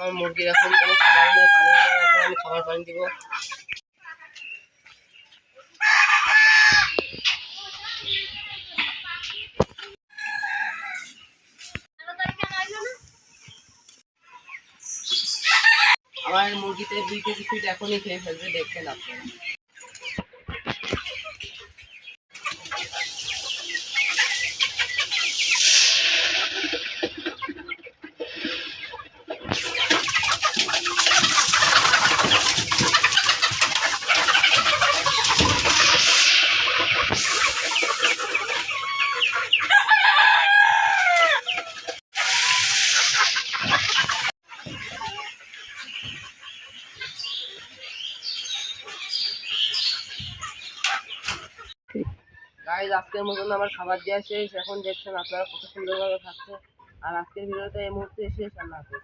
আমার মুরগির এখন কোনো খাবার নেই, পানি নেই, এখন আমি খাবার পানি দিব। আমার মুরগিতে 2 কেজি ফিট এখনই খেয়ে ফেলবে, দেখছেন আপনারা। গাইজ আজকের মতন আমার খাবার দেওয়া শেষ। এখন দেখছেন আপনারা কত সুন্দরভাবে খাচ্ছে। আর আজকের ভিডিওটা এই মুহূর্তে শেষ। আল্লাহ হাফেজ।